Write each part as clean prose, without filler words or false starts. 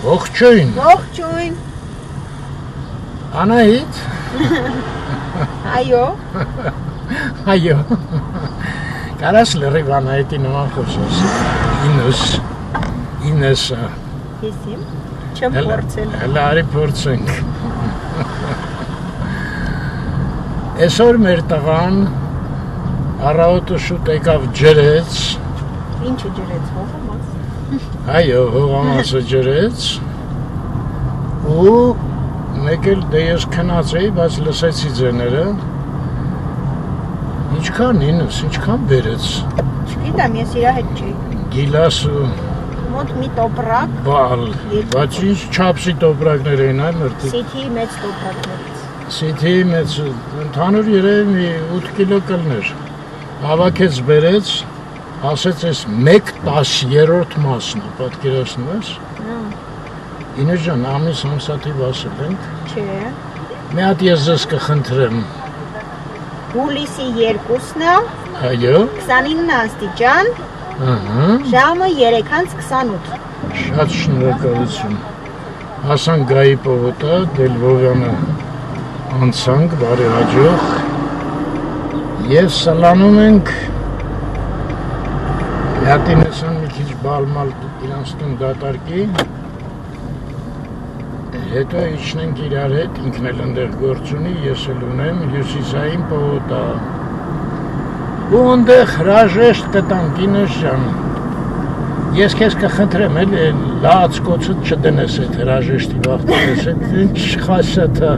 Ողջույն։ Ողջույն։ Անահիտ։ Այո։ Այո։ Կարաս լրիվ Անահիտի նման խոսես։ Ինես։ Հիսիմ։ Չեմ փորձել։ Հələ արի փորձենք։ Այսօր մեր տղան առավոտը շուտ եկավ ջրեց։ Ինչը ջրեց, հողամաս։ Այո, հողամասը ջրեց։ Ու մեկ էլ դե ես քնած էի, բայց լսեցի ձեները։ Ինչքան ինս, ինչքան բերեց։ Չգիտեմ, ես իրա հետ չի։ Գիլաս ու Մոտ մի տոպրակ։ բալ, բայց ինչ չափսի տոպրակներ էին այլ մրտիկ։ Սիթի մեծ տոպրակներից։ Սիթի մեծ, ընդհանուր երևի մի 8 կիլո կլներ։ Հավաքեց բերեց, ասեց ես 1/10 մասն է, պատկերացնում ես։ Ինես ջան, ամիս ամսաթիվ ասել ենք։ Չէ։ Մի հատ ես ձեզ կխնդրեմ։ Հուլիսի 2-ն է, Այո։ 29 աստիճան, ժամը 3:28։ Շատ շնորհակալություն։ Հասան Գայի պողոտա, Դելվովյանը անցանք, բարի հաջող։ Եվ սլանում ենք Հատինեսան մի քիչ բալմալ իրանց տուն դատարկի։ Հետո իջնենք իրար հետ, ինքն էլ ընդեղ գործ ունի, ես էլ ունեմ հյուսիսային պողոտա։ Ու ընդեղ հրաժեշտ կտանք Ինես ջան։ Ես քեզ կխնդրեմ էլ լաց կոծդ չդնես այդ հրաժեշտի վախտես, այդ ինչ խասաթ է։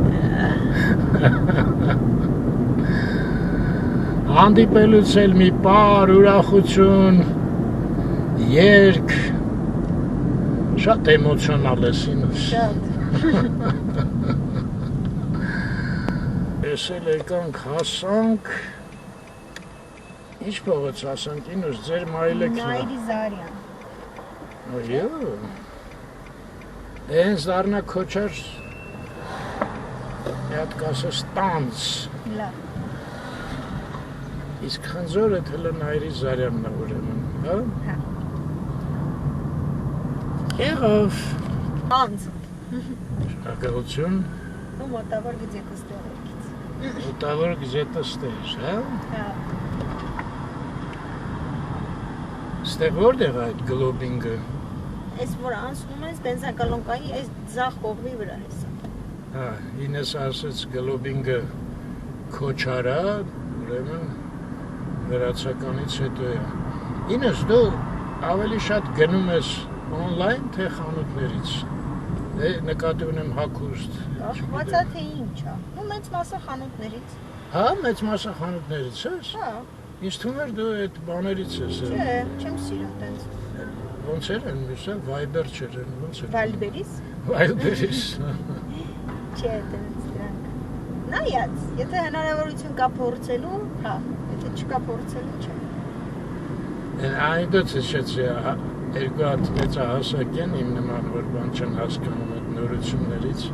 Հանդիպելուց էլ մի պար ուրախություն, երգ, շատ էմոցիոնալ ես Ինես։ Շատ։ Ես էլ եկանք հասանք, ինչ փողոց հասանք Ինուս, ձեր մայլեքն է։ Նայրի Զարյան։ Այո։ Հենց դառնա քոչար, մի հատ կասես տանց։ Լավ։ Իսկ խնձորը թելը Նայրի Զարյանն է ուրեմն, հա։ Հա։ Եղավ։ Անց։ Շնորհակալություն։ Ու մոտավոր գծետը ստեղից։ Մոտավոր գզետը ստեղ, հա։ Հա։ Ստեղ որտեղ է այդ գլոբինգը։ Այս որ անցնում ես բենզակալոնկայի այս ձախ կողմի վրա ես։ Հա, Ինես ասեց գլոբինգը քոչարա, ուրեմն վերացականից հետո է։ Ինես դու ավելի շատ գնում ես on-line թե խանութներից։ Դե նկատի ունեմ հագուստ։ Ախվածա թե ինչ է։ Ու մեծ մասը խանութներից։ Հա, մեծ մասը խանութներից ես։ Հա։ Ինձ թվում էր դու այդ բաներից ես։ Չէ, չեմ սիրում տենց։ Ոնց էր են մյուսը, Viber չէր են, ոնց էր։ Վալբերիս։ Viber-ից։ Չէ, տենց դրանք։ Նայած, եթե հնարավորություն կա փորձելու, հա, եթե չկա փորձելու, չէ։ Այն դոց էշեցի, երկու հատ մեծահասակ են իմ նման, որ բան չեն հասկանում այդ նորություններից։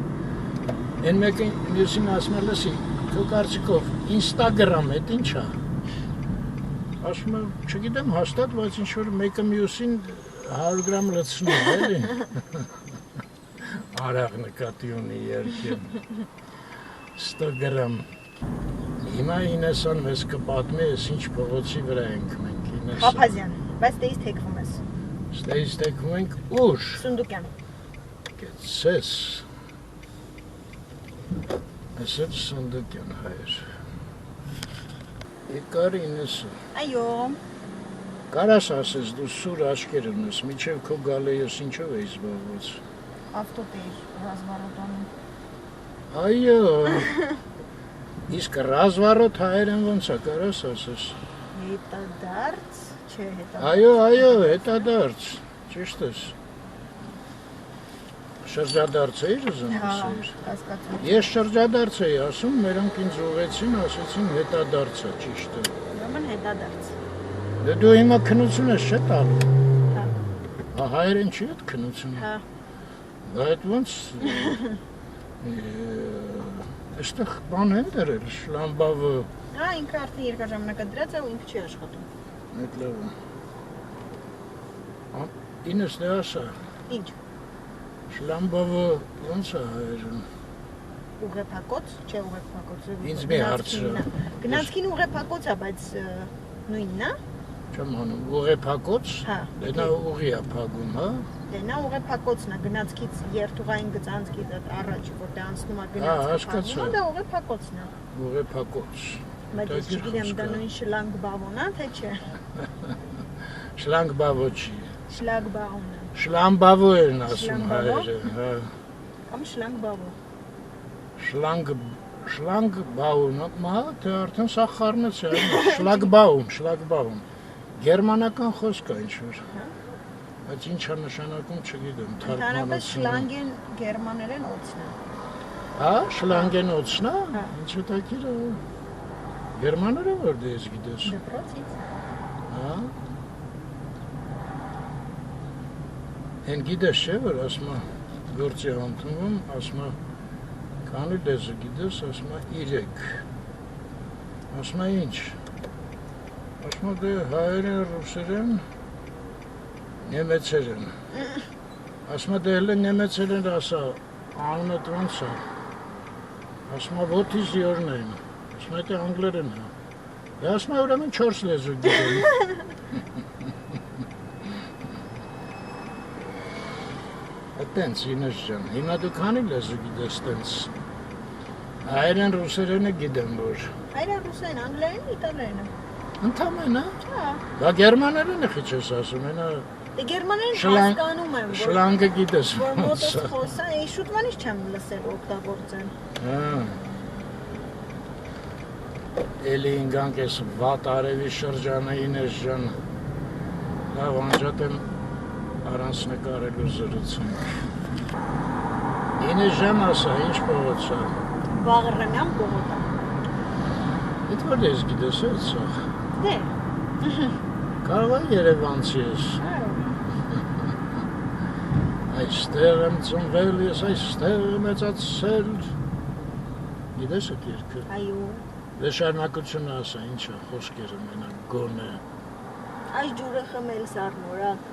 Են մեկը մյուսին ասում է, լսի, քո կարծիքով Instagram այդ ինչ է։ Ասում է, չգիտեմ հաստատ, բայց ինչ որ մեկը մյուսին 100 գրամ լցնում է, էլի։ Արաղ նկատի ունի երկեմ։ 100 գրամ։ Հիմա Ինեսան մեզ կպատմի, ես ինչ փողոցի վրա ենք մենք Ինեսան։ Փափազյան, բայց դեից թեքվում ես։ Ստեից թեքվում ենք ուր։ Սունդուկյան։ Կեցես։ Այսեր Սունդուկյան հայր։ Եկար Ինեսը։ Այո։ Կարաս ասես դու սուր աչքեր ունես, միջև քո գալը ես ինչով էի զբաղված։ Ավտոտեի ռազմարոտանում։ Այո։ Իսկ ռազմարոտ հայերեն ոնց է, կարաս ասես։ Հետադարձ, չէ, հետադարձ։ Այո, հետադարձ, ճիշտ ես։ Շրջադարձ էիր ուզում ասեիր։ Կասկածում։ Ես շրջադարձ էի ասում, մերանք ինձ ուղեցին, ասեցին հետադարձ է, ճիշտ է։ Ուրեմն հետադարձ։ Դե դու հիմա քնություն ես չէ՞ տալու։ Հա։ Հայերեն չի այդ քնությունը։ Հա։ Այդ ոնց այստեղ բան են դրել, շլամբավը։ Հա, ինքը արդեն երկար ժամանակ դրած է ու ինքը չի աշխատում։ Այդ լավ է։ Ինես դե ասա։ Ինչ։ Շլամբավը ոնց է հայերեն։ Ուղեփակոց, չէ ուղեփակոց։ Ինձ մի հարցրու։ Գնացքին ուղեփակոց է, բայց նույնն է։ Չեմ անում, ուղեփակոց։ Հա։ Դե նա ուղի է փակում, հա։ Դե նա ուղեփակոցն է, գնացքից երթուղային գծանցքից առաջ, որտեղ անցնում է Հա, գնացքը։ հասկացա։ Դա ուղեփակոցն է։ Ուղեփակոց։ Բայց ես չգիտեմ դա նույն շլանգբավոն է, թե չէ։ Շլանգբավը չի։ Շլագբավոն է։ Շլամբավը են ասում հայերը, հա։ Կամ շլանգբավո։ Շլանգբաուն, մա, թե արդեն սա խառնեց է, շլագբաուն։ Գերմանական խոսք է ինչ-որ։ Բայց ինչա նշանակում չգիտեմ, Ընդհանրապես շլանգեն գերմաներեն օծն է։ Հա, շլանգեն օծն է։ Հա։ Ինչ հետաքրքիր է։ Գերմաները որտե ես գիտես։ Դպրոցից։ Հա։ Հեն գիտես չէ, որ ասում է գործի համտում, ասում է քանի լեզու գիտես, ասում է 3։ Ասում է ինչ։ Ասում է դե հայերեն, ռուսերեն, նեմեցերեն։ Ասում է դե հələ նեմեցերեն ասա, անունը ոնց է։ Ասում է what is your name։ Ասում է դե անգլերեն է։ Դե ասում է ուրեմն 4 լեզու գիտեմ։ Այդտենց Ինես ջան, հիմա դու քանի լեզու գիտես տենց։ Հայերեն, ռուսերենը գիտեմ որ։ Հայերեն, ռուսերեն, անգլերեն, իտալերեն։ Ընդամենը։ Հա։ Բա գերմաներենը քիչ ես ասում, այնա Դե գերմաներեն հասկանում եմ, որ շլանգը գիտես։ որ մոտս խոսա, շուտվանից չեմ լսել օգտագործեն։ Հա։ Էլի ինգանք ես վատ արևի շրջանը Ինես ջան։ Լավ անջատեմ առանց նկարելու զրուցենք։ Ինես ջան ասա, ինչ փողոց է։ Բաղրամյան փողոց։ Իդ որ ես գիտես է սա։ Դե։ Կարող է Երևանցի ես։ Այստեղ եմ ծնվել ես, այստեղ եմ մեծացել։ Գիտես այդ երգը։ Այո։ Դե շարունակությունը ասա, ինչ է խոսքերը մենակ գոնե։ Այս ջուրը խմել սառնորակ։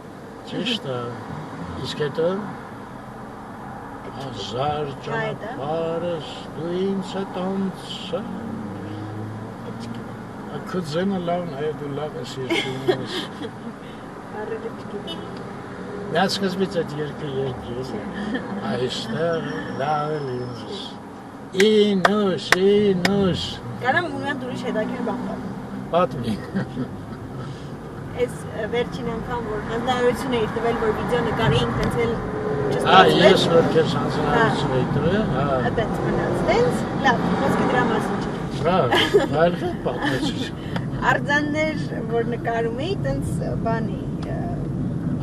Ճիշտ է։ Իսկ հետո 1000 ճանապարհս դու ինձ հետ անցա։ Քո ձենը լավն է, դու լավ ես երգում ես։ Արևը չգիտեմ։ Դա սկզբից այդ երգը երգես։ Այստեղ լավ է ինձ։ Ինուս։ Կարամ ունենալ ուրիշ հետաքրքիր բան։ Պատմի։ Այս վերջին անգամ որ հանձնարարություն էի տվել որ վիդեո նկարեինք տենց էլ ես որ քեզ հանձնարարություն էի տվել, հա։ Այդպես մնաց։ Տենց լավ, խոսքը դրա մասին չէ։ Հա, այլ պատմեցի։ Արձաններ որ նկարում էի, տենց բանի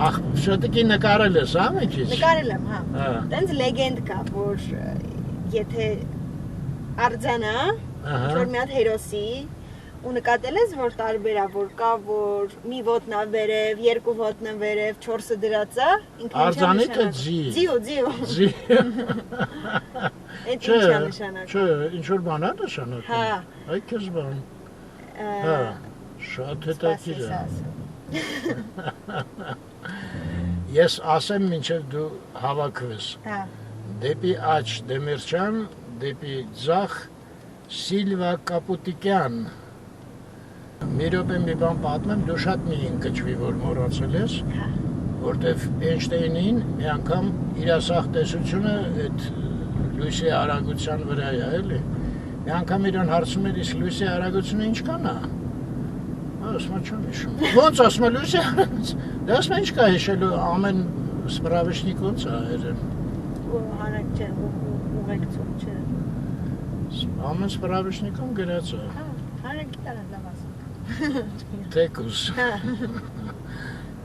Ախ, շատիկի նկարել ես, հա, մեկից։ նկարել եմ, հա։ Հա։ Տենց լեգենդ կա, որ եթե արձանա, որ մի հատ հերոսի ու նկատել ես որ տարբեր է, որ կա որ մի ոտնա վերև, երկու ոտնա վերև, 4-ը դրած է, ինքը Արձանի թե ձի։ Ձիո։ Ձի։ Այդ ինչ է նշանակում։ Չէ, ինչ որ բան է նշանակում։ Հա։ Այ քեզ բան։ Հա, շատ հետաքրքիր է։ Ես ասեմ մինչև դու հավաքվես։ Հա։ Դեպի աջ Դեմիրճան, դեպի ձախ Սիլվա Կապուտիկյան։ Մի րոպե մի բան պատմեմ, դու շատ մի ընկճվի, որ մոռացել ես, որտեվ Էյնշտեյնին մի անգամ իր ասախ տեսությունը այդ լույսի արագության վրա է, էլի։ Մի անգամ իրան հարցում էր, իսկ լույսի արագությունը ինչքան է։ Ասում եմ, չեմ հիշում։ Ոնց ասում եմ լույսի արագություն։ Դե ասում եմ, ինչ կա հիշելու ամեն սպրավիշնիկ ոնց է հայերեն։ Հանակ չէ, ուղեկցող չէ։ Ամեն սպրավիշնիկում գրած է։ Հա, հանակ գիտարան լավ ասում։ Թեկուս։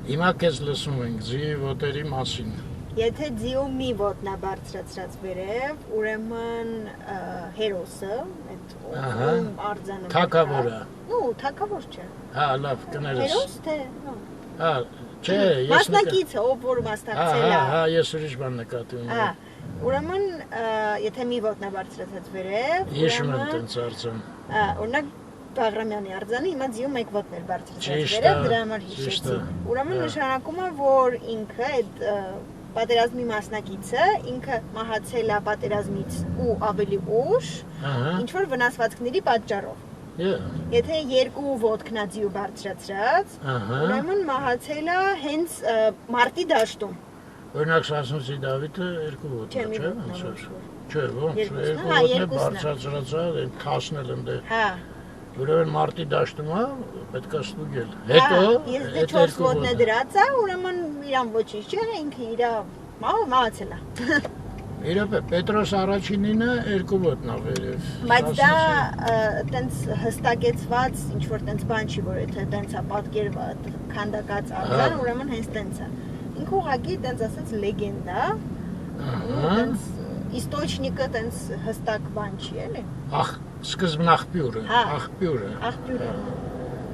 Հիմա քեզ լսում ենք ձիի ոտերի մասին։ Եթե ձիու մի ոտնա բարձրացրած վերև, ուրեմն հերոսը, այդ արձանը։ Թագավորը։ Նու, թագավոր չէ։ Հա, լավ, կներես։ Հերոս թե։ Հա, չէ, ես մասնակիցը, ով որ մասնակցել է։ Հա, ես ուրիշ բան նկատի ունեմ։ Հա, ուրեմն եթե մի ոտնա բարձրացած վերև, Հիշում եմ տենց արձան։ օրինակ Բաղրամյանի արձանը հիմա ձիու մեկ ոտներ բարձրացած Ճիշտ վերև, է, դրա համար ճիշտ հիշեցի։ է, Ուրեմն հա։ նշանակում է, որ ինքը այդ պատերազմի մասնակիցը, ինքը մահացել է պատերազմից ու ավելի ուշ, ինչ որ վնասվածքների պատճառով։ Եթե երկու ոտքն է ձիու բարձրացրած, ուրեմն մահացել է հենց մարտի դաշտում։ Օրինակ Սասունցի Դավիթը երկու ոտք է, չէ՞, ոնց, երկու ոտն է բարձրացրած, քաշնել ընդեղ։ Հա։ Ուրեմն մարտի դաշտում է, պետք է ստուգել։ Հետո ես դե 4 ոտն է դրած է, ուրեմն իրան ոչինչ չէ, ինքը իր մահացել է։ Իրոք Պետրոս առաջինինը երկու ոտնա վերև։ Բայց դա տենց հստակեցված ինչ որ տենց բան չի, որ եթե տենց է պատկերված, քանդակած արձան, ուրեմն հենց տենց է։ Ինքը ուղղակի տենց ասած լեգենդ է։ Տենց իստոչնիկը տենց հստակ բան չի, էլի։ Ախ, սկզբն աղբյուրը։ Աղբյուրը։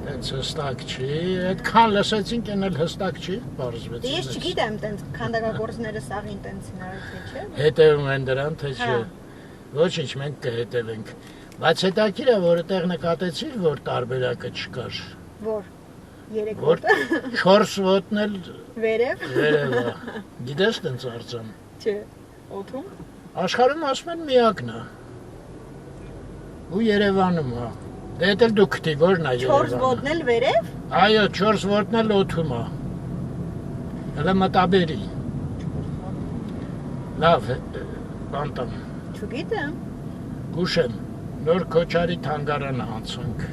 Տենց հստակ չի, այդքան լսեցինք, այն էլ հստակ չի, պարզվեց։ Դե ես չգիտեմ, տենց քանդակագործները սաղին տենց հնարավոր թե չէ։ Հետևում են դրան, թե չէ։ Ոչինչ, մենք կհետևենք։ Բայց հետաքրքիր է, որ այդտեղ նկատեցիր, որ տարբերակը չկար։ Որ 3 ոտը։ 4 ոտն էլ վերև։ Վերև է։ Գիտես տենց արձան։ Չէ, օդում։ Աշխարհում ասում են միակն է։ Ու Երևանում է։ Դե էլ դու գտի որն է Երևանը։ 4 ոտն էլ վերև։ Այո, 4 ոտն էլ օդում է։ Հələ մտաբերի։ Լավ, բանտամ։ Չգիտեմ։ Գուշեմ, նոր Քոչարի թանգարանը անցանք։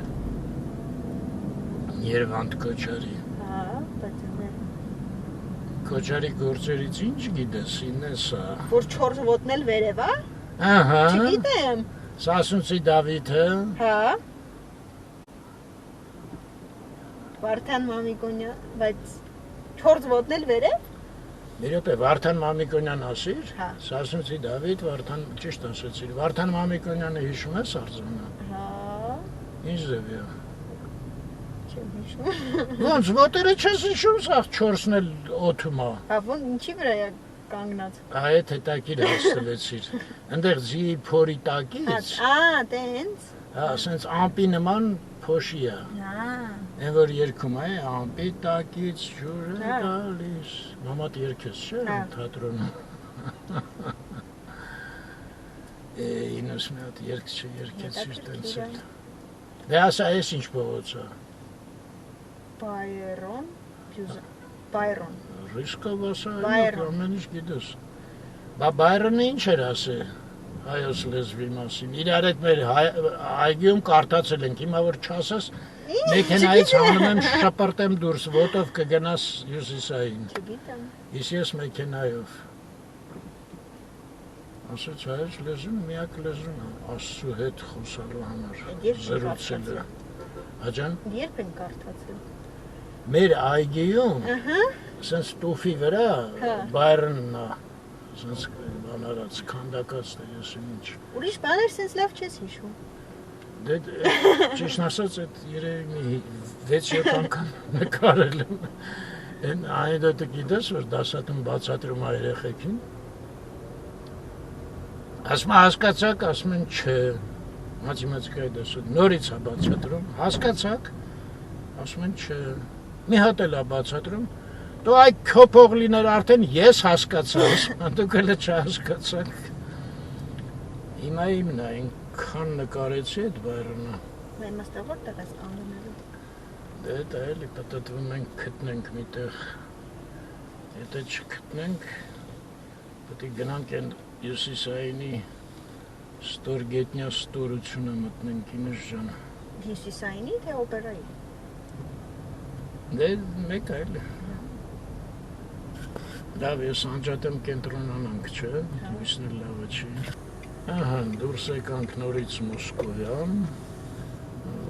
Երևանդ Քոչարի։ Հա, բայց Քոչարի գործերից ինչ գիտես, ինես է։ Որ 4 ոտն էլ վերև է։ Ահա։ Չգիտեմ։ Սասունցի Դավիթը։ Հա։ Վարդան Մամիկոնյան, բայց 4 ոտն էլ վերև։ Իրոք Վարդան Մամիկոնյան ասիր։ Հա։ Սասունցի Դավիթ, Վարդան ճիշտ ասեցիր։ Վարդան Մամիկոնյանը հիշում ես արձանը։ Հա։ Ինչ ձև է։ Չեմ հիշում։ Ոնց ոտերը չես հիշում, սաղ 4-ն էլ օդում է։ Հա, ոնց ինչի վրա է կանգնած։ Այդ հետաքրիր հասցրեցիր։ Այնտեղ ձի փորի տակից։ Տենց։ Հա, ասենց ամպի նման փոշի է։ Հա։ Այն որ երգում է, ամպի տակից ջուրը գալիս։ Մամատ երգես, չէ՞, թատրոնում։ 90 հատ երգ չերգեցիր տենց էլ։ Դե ասա, ես ինչ փողոց է։ Բայրոն։ Ռիսկով ասա, ամեն ինչ գիտես։ Բա Բայրոնը ինչ էր ասել հայոց լեզվի մասին։ Իրար հետ մեր այգիում կարդացել ենք, հիմա որ չասես, մեքենայից հանում եմ շպրտեմ դուրս, ոտով կգնաս հյուսիսային։ Չգիտեմ։ Ես մեքենայով։ Ասեց հայոց լեզուն միակ լեզուն է, Աստծու հետ խոսալու համար, զրուցելը։ Աջան։ Երբ են կարդացել։ Մեր այգիում, սենց տուֆի վրա, Բայրոնն է, սենց բան արած, քանդակած է, ես ինչ։ Ուրիշ բաներ սենց լավ չես հիշում։ Դե ճիշտ ասած, այդ երևի 6-7 անգամ նկարել եմ։ Այն այնուհետև գիտես, որ դասատում բացատրում է երեխեքին։ Ասում հասկացաք, ասում են չէ։ Մաթեմատիկայի դասը նորից է բացատրում, հասկացաք, ասում են չէ։ Մի հատ էլ է բացատրում, դու այ քո փող լիներ արդեն ես հասկացա, դուք էլ չհասկացաք։ Հիմա իմն է, այնքան նկարեցի այդ Բայրոնը։ Իմաստը որտեղ ես կանգնելու։ Դե դա էլի պատտվում ենք, գտնենք միտեղ։ Եթե չգտնենք, պետք է գնանք այն հյուսիսայինի ստորգետնյա ստորությունը մտնենք, ինձ ջան։ Հյուսիսայինի թե օպերայի։ Դե մեկ այլ։ Լավ, ես անջատեմ կենտրոնանանք, չէ, հույսն էլ լավը չի։ Ահա, դուրս եկանք նորից Մոսկովյան,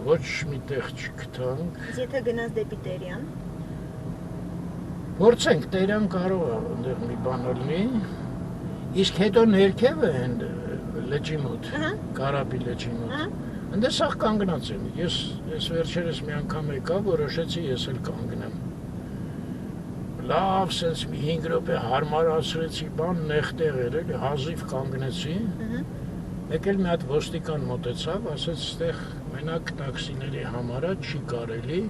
ոչ մի տեղ չգտանք։ Եթե գնաս դեպի Տերյան։ Փորձենք, Տերյան կարող է, այնտեղ մի բան լինի, իսկ հետո ներքևը են լճի մոտ, Կարապի լճի մոտ։ Այնտեղ սաղ կանգնած եմ, ես վերջերս մի անգամ եկա, որոշեցի ես էլ կանգնեմ։ Լավ, սենց մի 5 րոպե հարմարացրեցի, բան նեղտեղ էր, էլի հազիվ կանգնեցի։ Մեկ էլ մի հատ ոստիկան մոտեցավ, ասեց, ստեղ մենակ տաքսիների համար է, չի կարելի,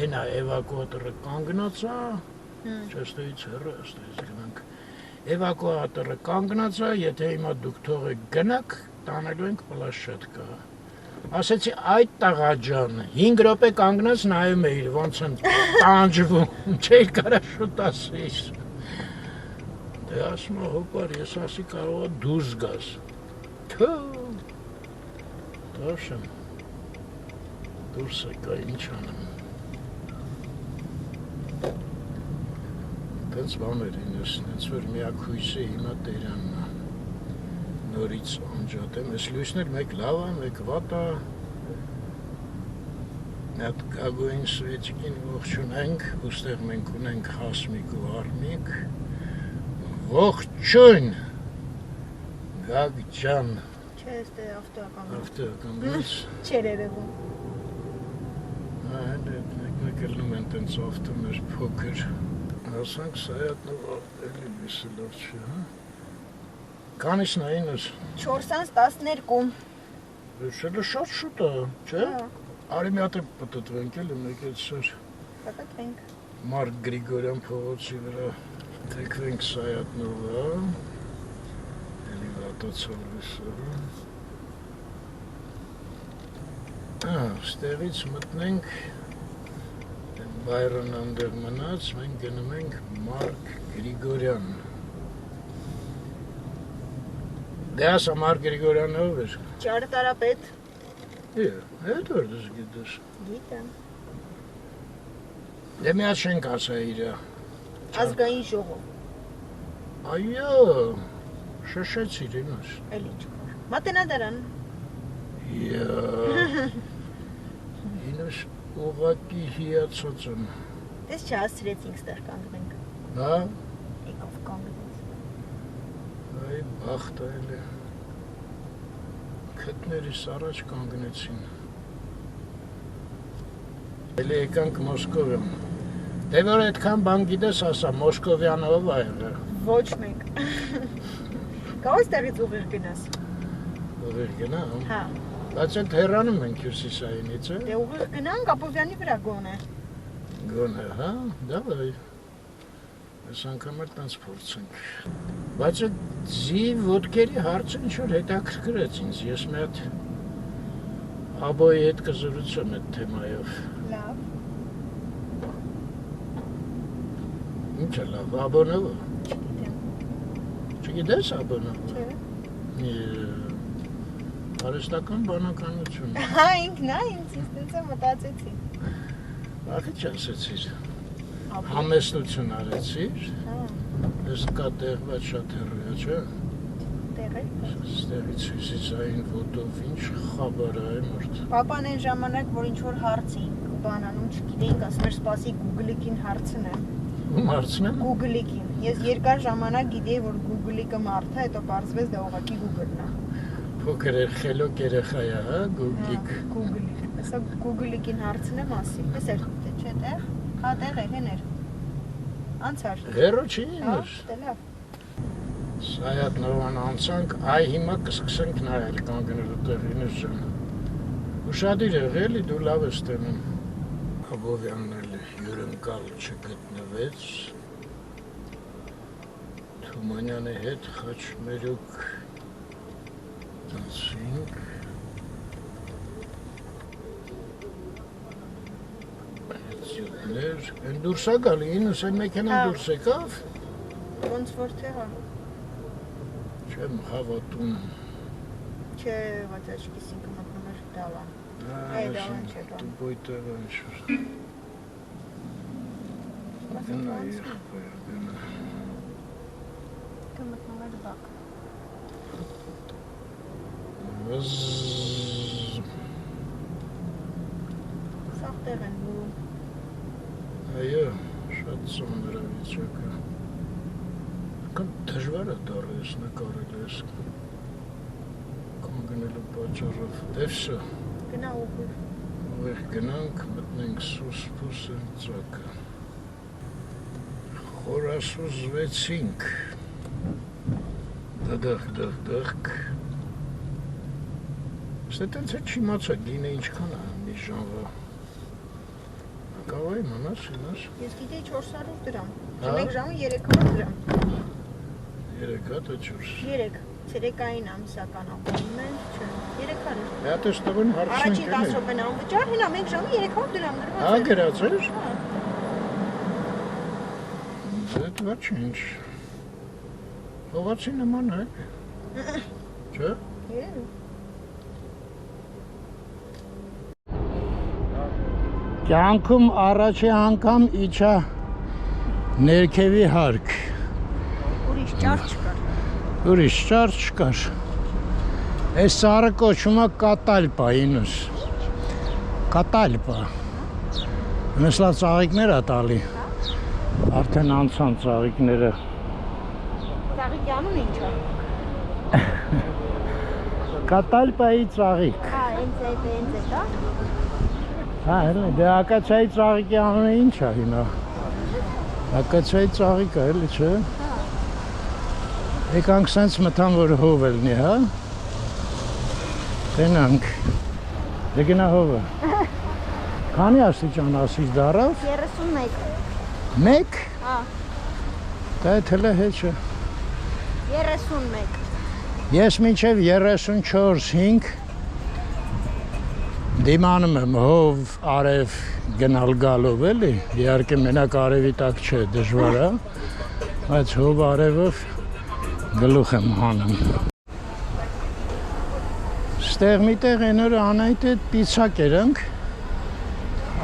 հենա էվակուատորը կանգնած է, չստոից հեռը, ստոից գնանք։ Էվակուատորը կանգնած է, եթե հիմա դուք թողեք գնաք, տանելու ենք պլաշետկա։ Ասեցի այդ տղա ջան, 5 րոպե կանգնած նայում էիր, ոնց են տանջվում, չէր կարա շուտ ասես։ Դե ասում է հոպար, ես ասի կարող է դուրս գաս։ Դաշեմ, դուրս եկա, ինչ անեմ։ Տենց բաներ են ես, նենց որ միակ հույսը հիմա Տերանն է, նորից անջատեմ, ես լույսներ մեկ լավ է, մեկ վատ է, այդ գագույն սվեջիկին ողջունենք, ուստեղ մենք ունենք Հասմիկ ու Արմիկ, ողջույն, Գագ ջան, չէ, ստե ավտոական չեր երևում մեկ լնում են տենց ավտոներ փոքր ասանք Սայատնով էլի լույսը լավ չի, հա? Կանիշն է ինուս 4:12 Շելը շատ շուտ է, չէ? Արի մի հատ է պտտվենք էլի մեկ էլ սեր Պտտվենք Մարկ Գրիգորյան փողոցի վրա թեքվենք Սայատնովը էլի վատացալ լույսը Ստեղից մտնենք Բայրոն անդեղ մնաց, մենք գնում ենք Մարկ Գրիգորյան Դե ասա Մարկ Գրիգորյանը ով էր? Ճարտարապետ Հետ որ դες գիտես Գիտեմ Դե մի հատ շենք ասա իրա Ազգային ժողով Այո, շշեցիր ինուս Էլի չկար Մատենադարան Ինուս ուղակի հիացած եմ Դες չհասցրեցինք ստեղ կանգնենք Հա? Եկով կանգնենք Այ բախտ այլ է Քտներիս առաջ կանգնեցին Էլի եկանք Մոսկովյան Դե որ այդքան բան գիտես ասա, Մոսկովյանը ով է եղել Ոչ մեկ Կարող ստեղից ուղիղ գնաս Ուղիղ գնամ? Հա Բայց այդ հեռանում ենք հյուսիսայինից է Դե ուղիղ գնանք Ապովյանի վրա գոնե Գոնե, հա, դավայ Այս անգամ էլ տենց փորձենք Բայց այդ ձի ոտքերի հարցը ինչ-որ հետաքրքրեց ինձ Ես մի հատ Աբոյի հետ կզրուցեմ այդ թեմայով Լավ Ինչ է լավ, Աբոնովը Չգիտեմ Չգիտես Աբոնովը Չէ Արեստական բանականություն Հա, ինքն է, ինձ տենց մտածեցի Ախի չասեցիր Համեստություն արեցիր Ես կա տեղված շատ հեռու չէ Տեղը Ստեղից հյուսիսային ոտով ինչ խաբար է մորդ Պապան այն ժամանակ, որ ինչ-որ հարցին բանանում չգիտեինք, ասում էր սպասի Գուգլիկին հարցնեմ Ում հարցնեմ? Գուգլիկին Ես երկար ժամանակ գիտեի, որ Գուգլիկը մարդ է, հետո պարզվեց դա ուղղակի Գուգլն է Փոքր խելոք երեխա է, հա, Գուգլիկ Գուգլիկ Հեսա Գուգլիկին հարցնեմ ասի Պես էր թե չէ տեղ, հա տեղ էր Անցար Հերո չի ինուս Դե լավ Սայատնովան անցանք, այ հիմա կսկսենք նայել կանգնելու տեղինս ջան Ուշադիր եղելի, դու լավ ես տենում Աբովյանն էլ հյուրընկալ չգտնվեց Թումանյանի հետ խաչմերուկ Տանցինք Հետյոտներ Են դուրս է գալի, ինուս են մեքենան դուրս եկավ Ոնց որ թեղա Չեմ հավատում Չէ, բայց աչքիսին կմտնում էր դավան դավան չէ բան Տուբոյ տեղը ինչ-որ Գնա եղբայր, գնա Կմտնում էր բակ Սաղ տեղ են բուրում Այո, շատ ծանր է վիճակը Կան դժվար է դառը ես նկարել ես Կանգնելու պատճառով Դևսը Գնա ուղիղ Ուղիղ գնանք, մտնենք սուս-պուսը ծակը Խորասուզվեցինք Դդղ Ստե տենց է չիմացա գինը ինչքան է մի ժանվա Կարող իմանաս ինաս Ես գիտեի 400 դրամ Մեկ ժամը 300 դրամ 3 հատ 4 3 ցերեկային ամսական ապրում են, չէ, 300 էր։ Դա տստավն հարցնենք Առաջին 10 րոպեն անվճար, հենա մենք ժամը 300 դրամ դրված է։ Հա, գրած էր։ Դա ոչինչ։ Հողացի նման է։ Չէ։ Կյանքում առաջի անգամ իջա ներքևի հարկ։ Ուրիշ ճար չկար։ Ուրիշ ճար չկար։ Այս ծառը կոչվում է կատալպա, ինուս։ Կատալպա։ Նսլա ծաղիկներ է տալի։ Արդեն անցան ծաղիկները։ Ծաղիկի անուն ինչ է։ Կատալպայի ծաղիկ։ Հա, հենց դա։ Հա, դե ակացիայի ծաղիկի անունը ինչ է հիմա։ Ակացիայի ծաղիկը էլի չէ։ Եկանք սենց մտան, որ հով ելնի, հա։ Տենանք։ Դե գնա հովը։ Քանի աստիճան ասից դարավ։ 31։ Մեկ։ Հա։ Դա թելը հեչը։ 31։ Ես մինչև 34-5 դիմանում եմ հով արև գնալ գալով էլի, իհարկե մենակ արևի տակ չէ, դժվար է, բայց հով արևով գլուխ եմ հանում։ Ստեղ միտեղ են օրը Անայիտ հետ պիցա կերանք,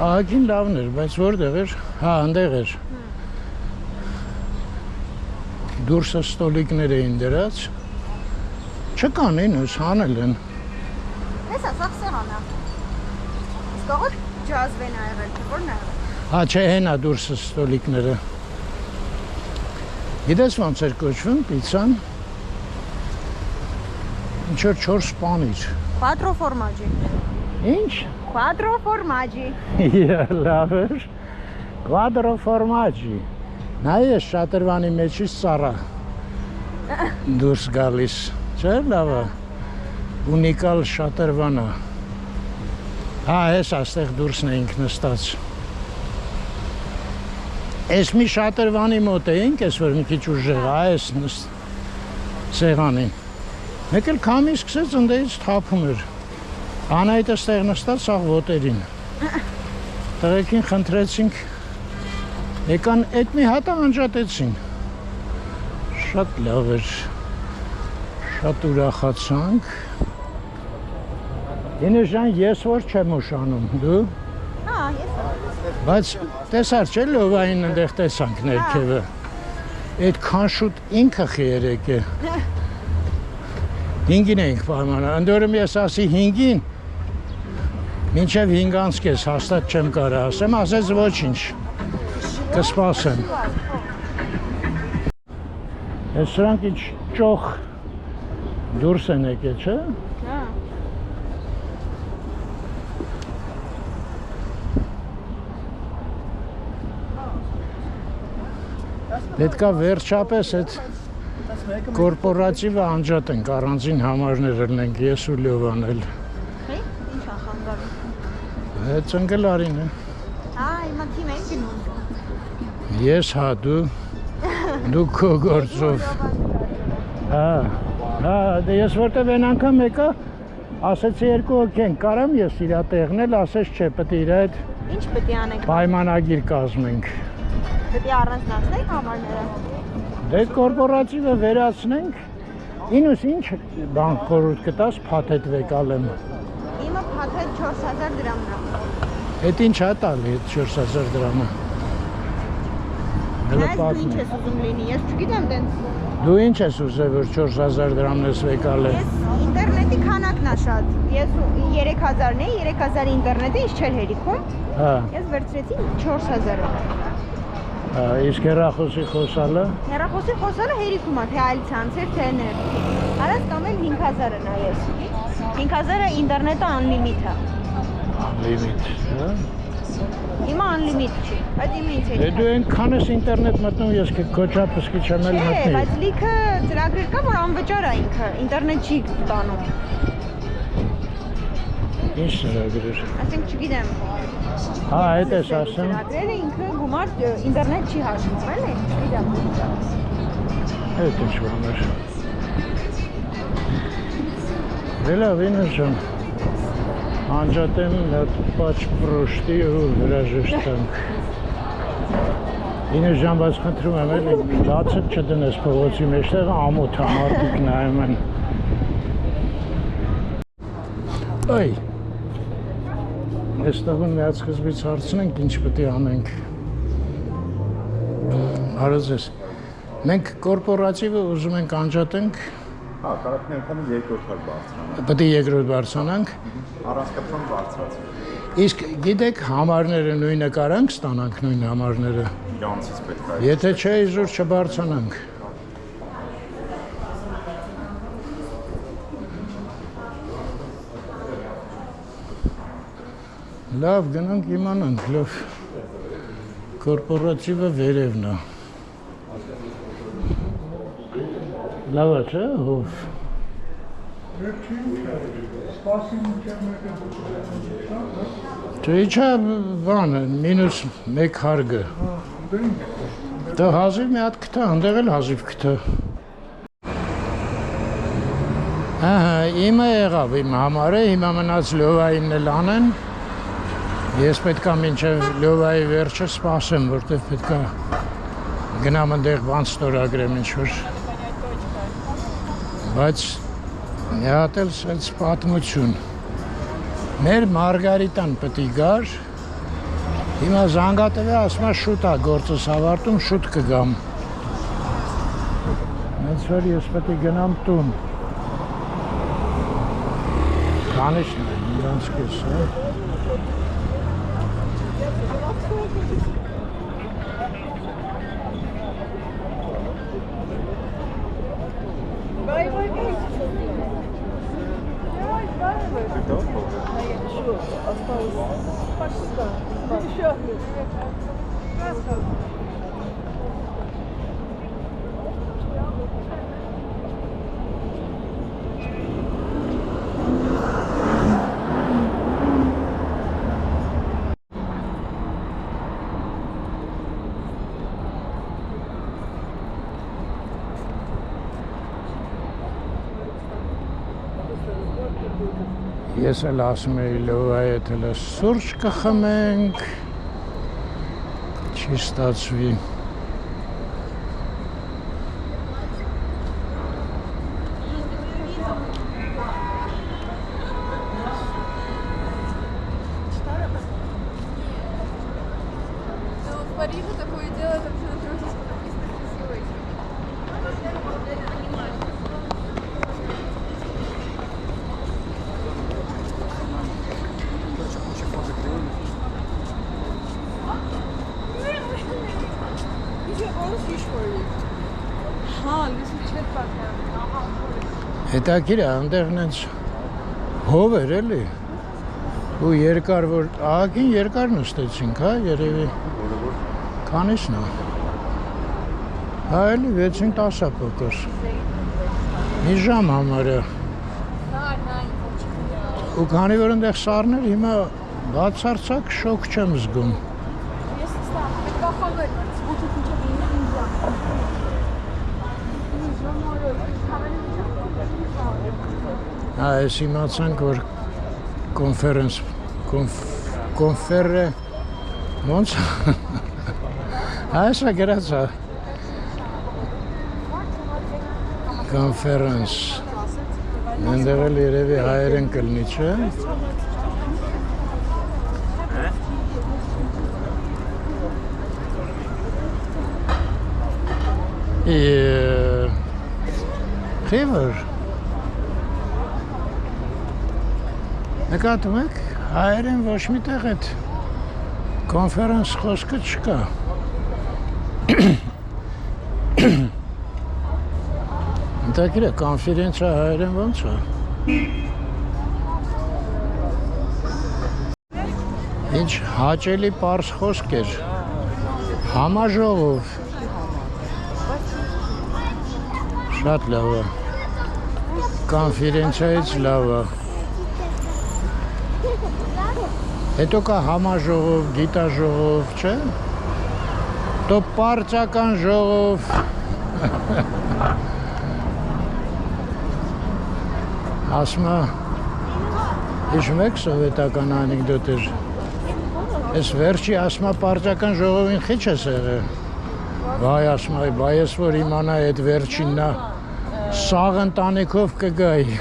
ահագին լավն էր, բայց որտեղ էր, հա, ընդեղ էր։ Դուրսը ստոլիկներ էին դրած, չկան ինուս, հանել են։ Հեսա, սաղ սեղանա։ Սկողոտ ջազվեն ա եղել, թե որն ա եղել։ Հա, չէ, հենա դուրսը ստոլիկները։ Գիտես ոնց էր կոչվում պիցան։ Ինչ-որ 4 պանիր։ Quattro formaggi։ Ինչ։ Quattro formaggi։ Լավ էր։ Quattro formaggi։ Նայ ես շատրվանի մեջից ծառա դուրս գալիս։ Չէ՞ լավ է։ Ունիկալ շատրվանա։ Հա, ես աստեղ դուրսն էինք նստած։ Ես մի շատրվանի մոտ էինք, ես որ մի քիչ ուժեղ, այս սեղանին։ Մեկ էլ քամի սկսեց ընդերից թափում էր։ Անայիտը ստեղ նստած սաղ ոտերին։ Տղեկին խնդրեցինք, եկան էդ մի հատը անջատեցին։ Շատ լավ էր, շատ ուրախացանք։ Ինեժան ես որ չեմ ուշանում, դու։ Հա, ես։ Բայց տեսար չէ լովային ընդեղ տեսանք ներքևը։ Այդքան շուտ ինքը խերեք է։ 5-ին էինք պայմանը, ընդորում ես ասի 5-ին, մինչև 5 կես հաստատ չեմ կարա ասեմ, ասեց ոչինչ, կսպասեմ։ Ես սրանք ինչ ճոխ դուրս են եկե, չէ։ Հա։ Պետքա վերջապես այդ կորպորատիվը անջատենք, առանձին համարներ ելնենք, ես ու Լևան էլ։ Հե, ինչ ա խանգարում։ Այդ ծնգլարին է։ Հա, հիմա թիմ է գնում։ Ես հա, դու քո գործով։ Հա, դե ես որտև են անգամ եկա, ասեցի 2 հոգի են, կարամ ես իրա տեղնել, ասես չէ, պետք է իրա հետ Ինչ պետք է անենք։ պայմանագիր կազմենք։ Պետք է առանձնացնենք համարները։ Դե կորպորատիվը վերացնենք, ինուս ինչ բան խորհուրդ կտաս փաթեթ վեկալեմ։ Իմը փաթեթ 4000 դրամն է։ Էդ ինչ է տալի 4000 դրամը։ Ես դու ինչ ես ուզում լինի, ես չգիտեմ տենց։ Դու ինչ ես ուզել որ 4000 դրամն ես վեկալել։ Ես ինտերնետի քանակն է շատ։ Ես 3000-ն է, 3000 ինտերնետը ինչ չէր հերիքում։ Հա։ Ես վերցրեցի 4000-ը։ Հա, իսկ հեռախոսի խոսալը։ Հեռախոսի խոսալը հերիքում է, թե այլ ցանցեր, թե ներքի։ Արած կամ էլ 5000-ն է ես։ 5000-ը ինտերնետը unlimited է։ Limit, հա։ Հիմա unlimited չի, բայց իմը ինչ է։ Դե դու այնքան ես ինտերնետ մտնում, ես քոչապսկի չեմ էլ Չէ, մտնի։ բայց լիքը ծրագրեր կա, որ անվճար է ինքը, ինտերնետ չի տանում։ Ինչ ծրագրեր։ Ասենք չգիտեմ։ Հա, այդ ես ասեմ։ Ծրագրերը ինքը գումար ինտերնետ չի հաշվում, էլի, չգիտեմ։ Այդ ինչ բաներ։ Լավ ինժան։ Անջատեմ նատ պաչ պրոշտի ու հրաժեշտանք։ Ինժան բայց խնդրում եմ էլի լացը չդնես փողոցի մեջտեղ ամոթ մարդիկ նայում են։ Այ Այստեղ միած սկզբից հարցնենք ինչ պետք է անենք։ Հարազես։ Մենք կորպորատիվը ուզում ենք անջատենք։ Հա, կարող ենք ընդհանուր երկրորդ հատ բարձրանանք։ Պետք է երկրորդ բարձրանանք։ Առանցքապետան բարձրացնենք։ Իսկ գիտեք համարները նույնը կարանք ստանանք նույն համարները։ Իրանցից պետք է։ Եթե չէ, իզուր չբարձրանանք։ Լավ, գնանք իմանանք, լավ։ Կորպորատիվը վերևն է։ Լավ է, չէ՞, հով։ Չէ, իչա բանը, մինուս մեկ հարգը։ Դա հազիվ մի հատ կտա, հնդեղ էլ հազիվ կտա։ Ահա, իմը եղավ, իմ համարը, հիմա մնաց լովայինն էլ անեն։ Ես պետք է մինչև լովայի վերջը սպասեմ, որտեղ պետք է գնամ ընդեղ բան ստորագրեմ ինչ-որ։ Բայց մի հատ էլ սենց պատմություն։ Մեր Մարգարիտան պետք է գար, հիմա զանգատվե ասում է շուտ է գործս ավարտում, շուտ կգամ։ Հենց որ ես պետք է գնամ տուն։ Կանիշն է, իրանց կես, Ես էլ ասում էի լովայի հետ էլ սուրճ կխմենք, չի ստացվի։ В Париже такое дело, там все напрямую красивый. Հետաքրքիր է, այնտեղ նենց հով էր էլի։ Ու երկար որ ահագին երկար նստեցինք, հա, երևի։ Քանիսն է։ Հա, էլի 6-10 փոքր։ Մի ժամ համարը։ Ու քանի որ այնտեղ սառներ, հիմա բացարձակ շոկ չեմ զգում։ Այս իմացանք, որ կոնֆերը, ոնց, այս է գրած է, կոնֆերանս, ընդեղ էլ երևի հայերեն կլնի, չէ? Խիվր նկատում եք, հայերեն ոչ մի տեղ այդ կոնֆերանս խոսքը չկա։ Ընդհակիր է, կոնֆերենցիա հայերեն ոնց է։ Ինչ հաճելի պարզ խոսք էր, համաժողով։ Շատ լավ է, կոնֆերենցիայից լավ է։ Հետո կա համաժողով, գիտաժողով, չէ՞։ Տո պարծական ժողով, Ասմա հիշում եք սովետական անեկդոտ էր։ Ես վերջի ասմա պարտական ժողովին խիչ ես եղել։ Վայ ասմա, բայ ես որ իմանայի այդ վերջինն է սաղ ընտանիքով կգայի։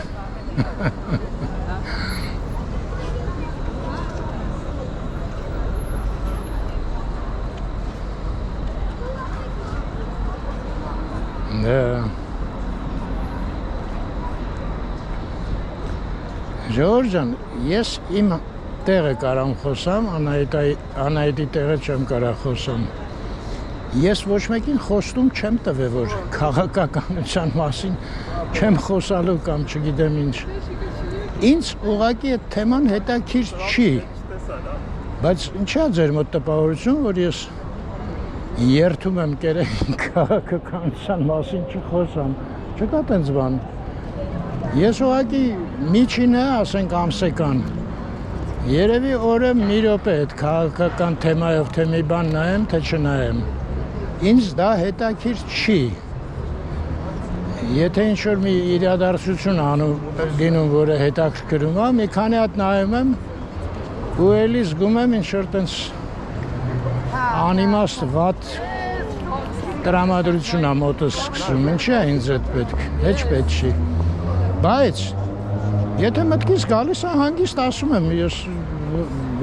Ժողովուրդ ջան, ես իմ տեղը կարամ խոսամ, Անահիտի տեղը չեմ կարող խոսամ։ Ես ոչ մեկին խոստում չեմ տվել, որ քաղաքականության մասին չեմ խոսալու կամ չգիտեմ ինչ։ Ինձ ուղղակի այդ թեման հետաքրքիր չի։ Բայց ինչա ձեր մոտ տպավորություն, որ ես երթում եմ կերեին քաղաքականության մասին չխոսամ։ Չկա տենց բան։ Ես ուղղակի միջինը, ասենք ամսական, երևի օրը մի րոպե այդ քաղաքական թեմայով թե մի բան նայեմ, թե չնայեմ։ Ինձ դա հետաքրքիր չի։ Եթե ինչ-որ մի իրադարձություն լինում, որը հետաքրքրում է, մի քանի հատ նայում եմ ու էլի զգում եմ ինչ-որ տենց անիմաստ վատ տրամադրություն է մոտս սկսում, ինչի է ինձ այդ պետք, հեչ պետք չի, բայց եթե մտքից գալիս է հանգիստ ասում եմ, ես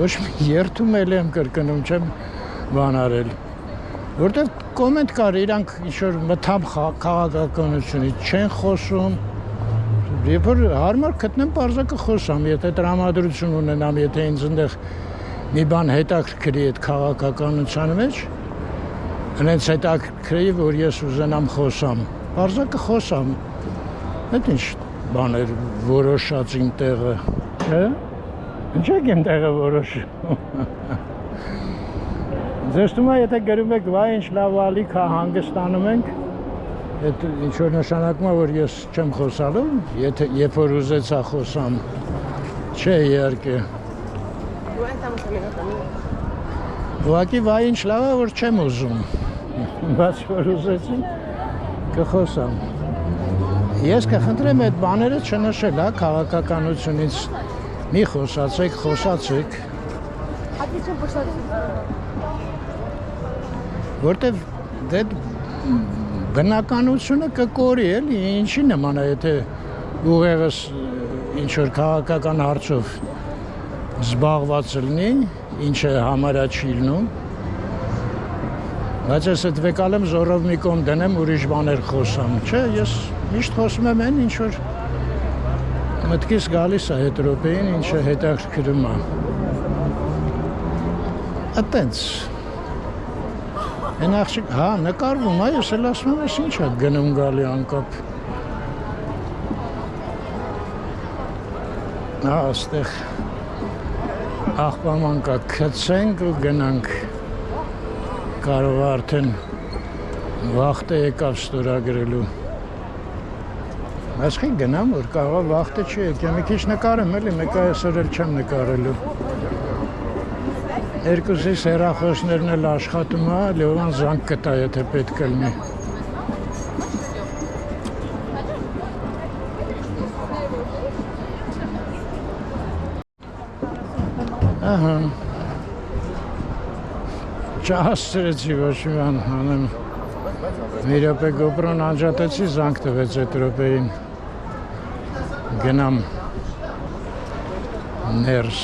ոչ մի երթում էլ եմ կրկնում, չեմ բան արել, որտեղ կոմենտ կար, իրանք ինչ-որ մթամ քաղաքականությունից չեն խոսում, երբ որ հարմար գտնեմ պարզակը խոսամ, եթե տրամադրություն ունենամ, եթե ինձ ընդեղ մի բան հետաքրքրի այդ քաղաքականության մեջ, հենց հետաքրքրի, որ ես ուզենամ խոսամ, պարզակը խոսամ, այդ ինչ բաներ որոշած իմ տեղը, չէ՞, ինչ եք իմ տեղը որոշում, ձեզ թվում է, եթե գրում եք վայ ինչ լավ ալիք հանգստանում ենք, այդ ինչ որ նշանակում է, որ ես չեմ խոսալու, երբ որ ուզեցա խոսամ, չէ իհարկե։ Ուղղակի վայ ինչ լավ է, որ չեմ ուզում, բայց որ ուզեցի, կխոսամ։ Ես կխնդրեմ այդ բաները չնշել, քաղաքականությունից մի խոսացեք, խոսացեք։ Որտև դե բնականությունը կկորի էլի, ինչի նման է, եթե ուղեղս ինչ-որ քաղաքական հարցով զբաղված լինի, ինչը համարյա չի լինում, բայց ես այդ վեկալեմ զորով մի կողմ դնեմ ուրիշ բաներ խոսամ, չէ, ես միշտ խոսում եմ այն, ինչ-որ մտքիս գալիս է հետ րոպեին, ինչը հետաքրքրում է։ Այտենց Են աղջիկ, հա, նկարվում, ես էլ ասում եմ, ես ինչ է գնում գալի անկապ։ Հա, աստեղ աղբաման կա, կցենք ու գնանք, կարող արդեն վաղտը եկավ ստորագրելու։ Այսխի գնամ, որ կարող վաղտը չի եկեմ, մի քիչ նկարեմ էլի, մեկ այսօր էլ չեմ նկարելու։ Երկուսիս հեռախոսներն էլ աշխատում է, Լևոն զանգ կտա, եթե պետք կլինի։ Ահա։ Չհասցրեցի ոչ մի բան անեմ։ Մի րոպե GoPro-ն անջատեցի, զանգ տվեց այդ րոպեին։ Գնամ ներս։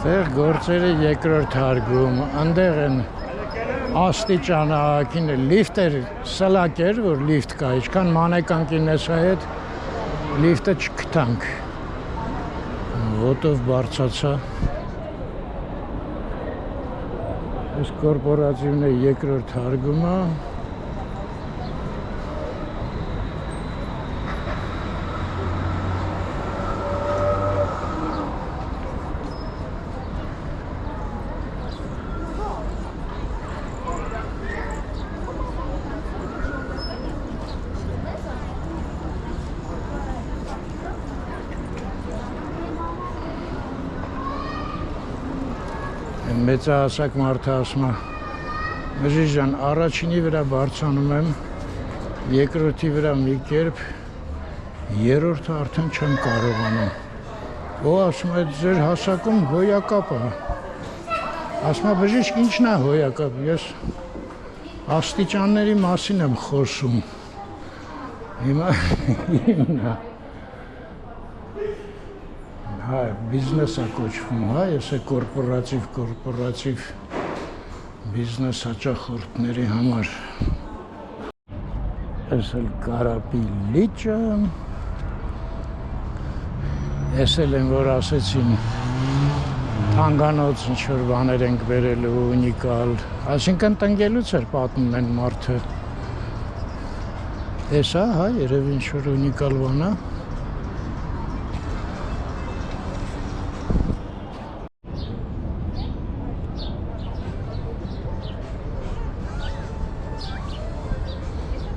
Ստեղ գործերը երկրորդ հարգում, ընդեղ են աստիճան ահագին լիֆտեր սլակ էր, որ լիֆտ կա, ինչքան մանեկան կինեսա հետ լիֆտը չգտանք, ոտով բարձացա, այս կորպորատիվն է երկրորդ հարգումը, մեծահասակ մարդը ասում է Բժիշկ ջան, առաջինի վրա բարձրանում եմ, երկրորդի վրա մի կերպ, երրորդը արդեն չեմ կարողանում։ Ո ասում է ձեր հասակում հոյակապ է։ Ասում է բժիշկ ինչն է հոյակապ։ Ես աստիճանների մասին եմ խոսում։ Հիմա հիմնա հա բիզնես է կոչվում, հա, ես է կորպորատիվ բիզնես հաճախորդների համար։ Ես էլ կարապի լիճը։ Ես էլ եմ, որ ասեցին թանգանոց ինչ-որ բաներ ենք բերելու ունիկալ։ Այսինքն տնկելուց էր պատմում են մարդը։ Տեսա, հա, երևի ինչ-որ ունիկալ բան է։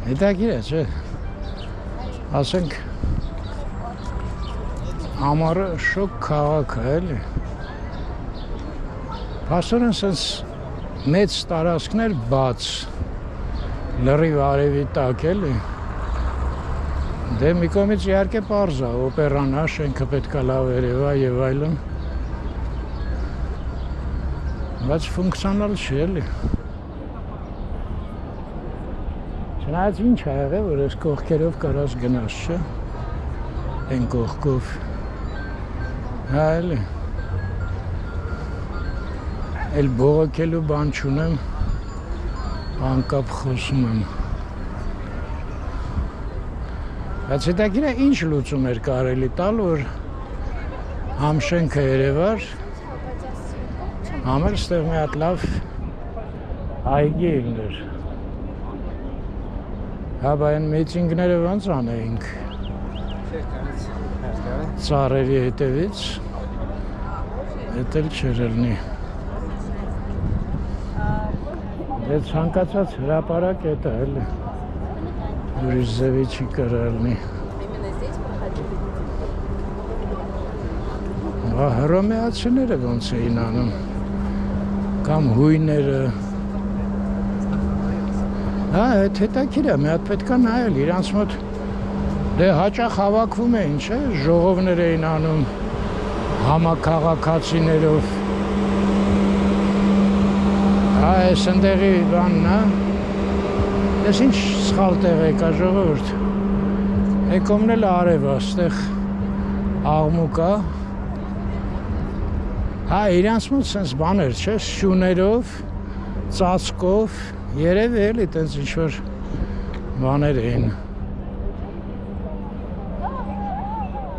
Հետաքրքիր է, չէ՞։ Ասենք ամառը շոկ քաղաք է, էլի։ Փաստորեն սենց մեծ տարածքներ բաց, լրիվ արևի տակ, էլի։ Դե մի կողմից իհարկե պարզ է, օպերան է, շենքը պետք է լավ երևա եւ այլն։ Բայց ֆունկցիոնալ չի, էլի։ Չնայած ինչ է եղել, որ ես կողքերով կարաս գնաս, չէ, են կողքով, հա էլի, էլ բողոքելու բան չունեմ, անկապ խոսում եմ, բայց հետաքրքիր է ինչ լուծում էր կարելի տալ, որ համ շենքը երևար, համ էլ ստեղ մի հատ լավ այգի լիներ։ Հա, բա այն մեյթինգները ոնց անեինք ծառերի հետևից, էդ էլ չէր ելնի։ Դե ցանկացած հրապարակ էդ է, էլի, ուրիշ ձևի չի կարալնի։ Հա, հռոմեացիները ոնց էին անում, կամ հույները։ Հա, այդ հետաքրքիր է, մի հատ պետք է նայել, իրանց մոտ դե հաճախ հավաքվում էին, չէ, ժողովներ էին անում համաքաղաքացիներով։ Հա, այս ընդեղի բանն է։ Ես ինչ սխալ տեղ եկա ժողովուրդ։ Եկոմն էլ արև է, ստեղ աղմուկ է։ Հա, իրանց մոտ սենց բաներ, չէ, շուներով, ծածկով, երևի էլի տենց ինչ-որ բաներ էին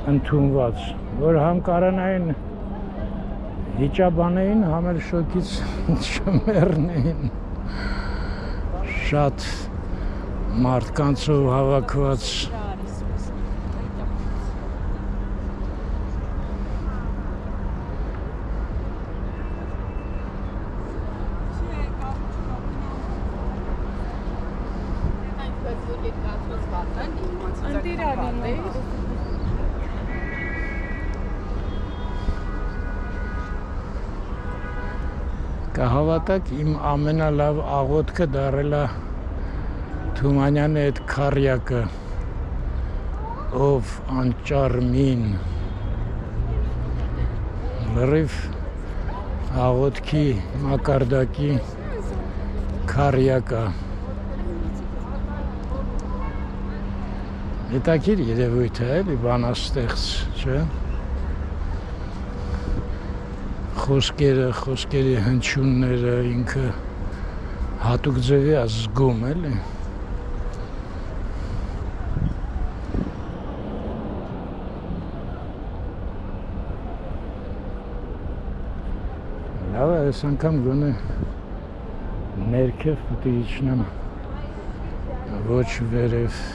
ընդունված, որ համ կարանային հիճաբանեին, համ էլ շոկից չմեռնեին, շատ մարդկանցով հավաքված։ Կհավատակ իմ ամենալավ աղոթքը դարել է Թումանյանի այդ քարյակը, ով անճար մին, լրիվ աղոթքի մակարդակի քարյակը։ Հետաքրքիր երևույթ է, էլի բանաստեղծ, չէ՞։ Խոսքերի հնչյունները ինքը հատուկ ձևի է զգում, էլի։ Լավ է, այս անգամ գոնե ներքև պետք է իջնեմ, ոչ վերև։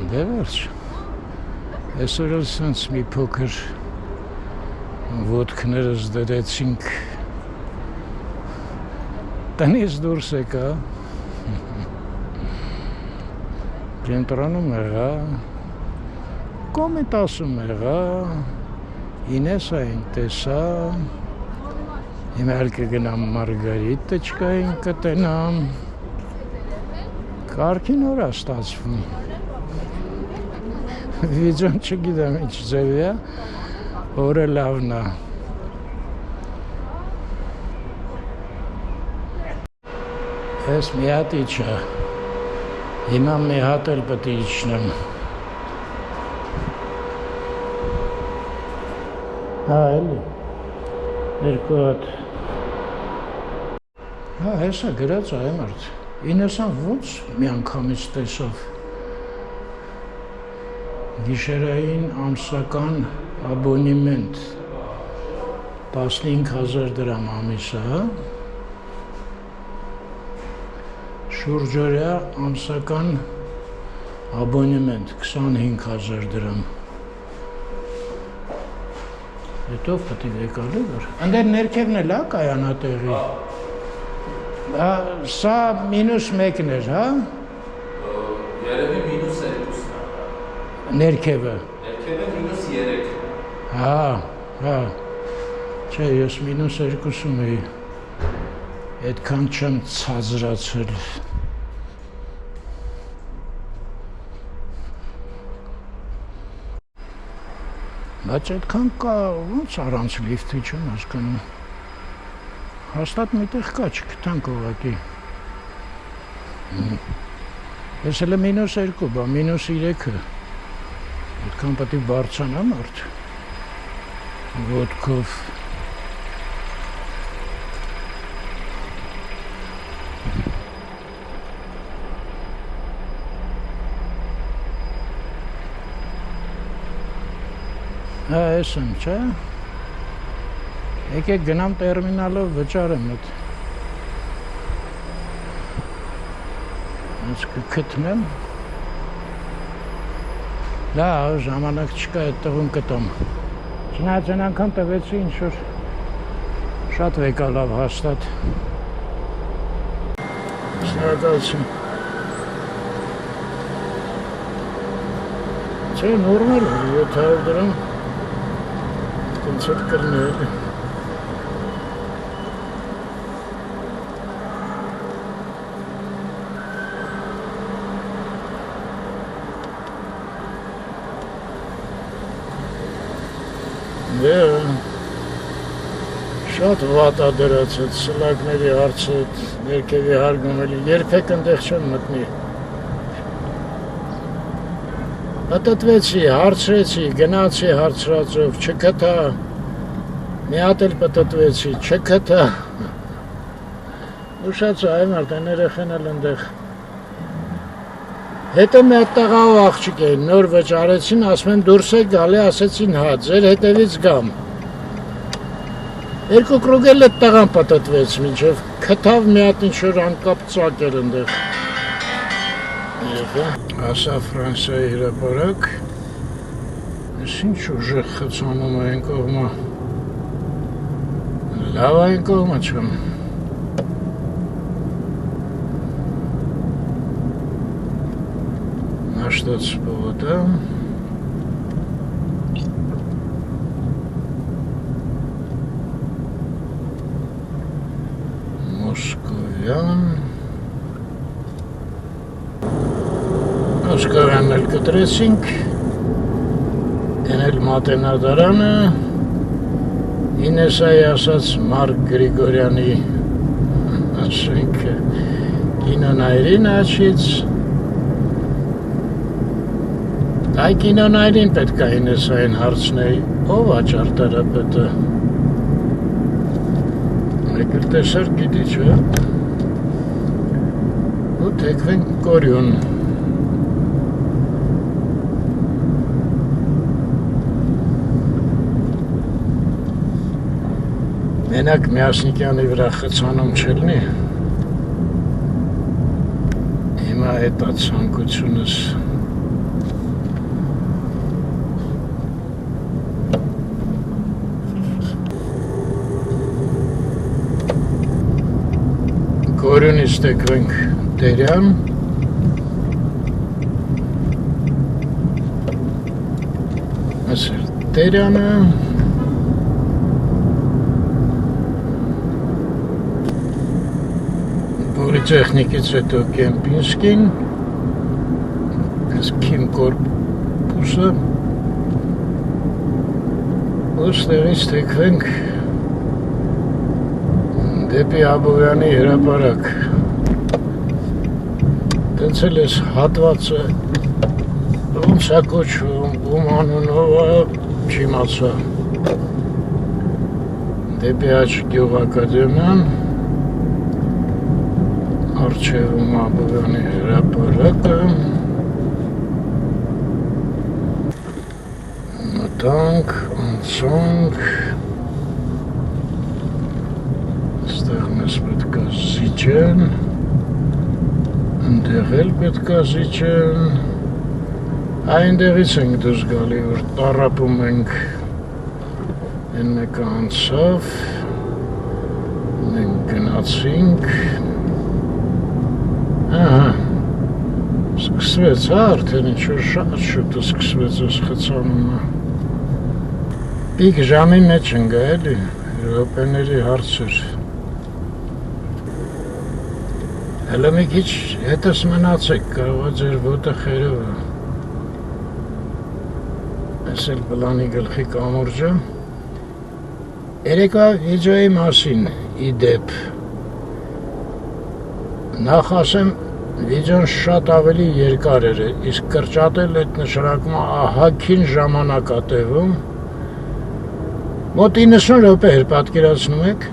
Դե վերջ, այսօր էլ սենց մի փոքր ոտքներս դրեցինք, տնից դուրս եկա, Կենտրոնում եղա, Կոմիտասում եղա, Ինեսային տեսա, հիմա էլ կգնամ Մարգարիտտոչկային կտենամ, կարգին օր է ստացվում, վիդեոն չգիտեմ ինչ ձևի է, օրը լավն է, ես մի հատ իջա, հիմա մի հատ էլ պետք է իջնեմ, էլի, երկու հատ, հեսա գրած այ մարդ, 96 մի անգամից տեսավ, գիշերային ամսական աբոնիմենտ, 15,000 դրամ ամիսը, շուրջօրյա ամսական աբոնեմենտ 25,000 դրամ։ Հետո պետք է եկալի որ։ Անդեր ներքևն էլ է կայանատեղի։ Սա -1-ն էր, հա։ Երևի -2-ն է։ Ներքևը։ Ներքևը -3։ Հա։ Չէ, ես -2-ում էի։ Այդքան չեմ ցածրացել։ Բայց այդքան կա, ոնց առանց լիֆտի չեմ հասկանում։ Հաստատ միտեղ կա, չգտանք ուղղակի։ Ես էլ -2, բա -3-ը։ Այդքան պետք է բարձրանա մարդ։ Ոտքով։ Այս եմ, չէ։ Եկեք գնամ տերմինալով վճարեմ այդ։ Այս կգտնեմ։ Լավ, ժամանակ չկա այդ տղուն կտամ։ Չնայած այն անգամ տվեցի ինչ-որ շատ վեկալավ հաստատ։ Շնորհակալություն։ Չէ, նորմալ է, 700 դրամ։ Կոնցերտ կլներ։ Շատ վատ է դրած այդ սլակների հարցը, ներքևի հարգում էլի, երբեք ընդեղ չեմ մտնի։ Պտտվեցի, հարցրեցի, գնացի հարցրածով, չգտա, մի հատ էլ պտտվեցի, չգտա։ Ուշացա, այ մարդ, այն երեխեն էլ ընդեղ։ Հետո մի հատ տղա ու աղջիկ էին, նոր վճարեցին, ասում եմ դուրս եք գալի, ասեցին հա, ձեր հետևից գամ։ Երկու կրուգ էլ այդ տղան պտտվեց մինչև, քթավ մի հատ ինչ-որ անկապ ծակ էր ընդեղ։ Ասա Ֆրանսիայի հրապարակ, ես ինչ ուժեղ խցանում այն կողմը, լավ այն կողմը չեմ։ Նաշտոց պողոտը, Մոսկովյան, Մոսկովյանն էլ կտրեցինք, են էլ մատենադարանը, Ինեսայի ասաց Մարկ Գրիգորյանի ասենքը, կինոնայրին աչից, այ կինոնայրին պետք է Ինեսային հարցնեի, ով է ճարտարապետը, մեկ էլ տեսար գիտի չէ, ու թեքվենք կորյուն, մենակ Միասնիկյանի վրա խցանում չելնի, հիմա հետ այդ ցանկությունս Կորյունից տեքվենք Տերյան, Ասել Տերանը որի տեխնիկից հետո Կեմպինսկին այս Քիմ կորպուսը ոստերից թեքվենք դեպի Աբովյանի հրապարակ տենց էլ ես հատվածը ոնց է կոչվում, ում անունով չիմացա դեպի Աջ գյուղակադեմիան առջևում Աբովյանի հրապարակը մտանք, անցանք այստեղ մեզ պետք է զիջեն ընդեղ էլ պետք է զիջեն այնտեղից ենք դուրս գալի, որ տառապում ենք են մեկը անցավ մենք գնացինք սկսվեց արդեն ինչ-որ շատ շուտ սկսվեց այս խցանումը պիկ ժամի մեջ ընգա էլի ռոպեների հարցեր հələ մի քիչ հետս մնացեք կարող է ձեր ոտը խերովը այս էլ պլանի գլխի կամուրջը երեկվա վիդեոյի մասին ի դեպ նախ ասեմ վիդեոն շատ ավելի երկար էր իսկ կրճատել այդ նշանակումը ահագին ժամանակ է տևում մոտ 90 րոպե էր պատկերացնում եք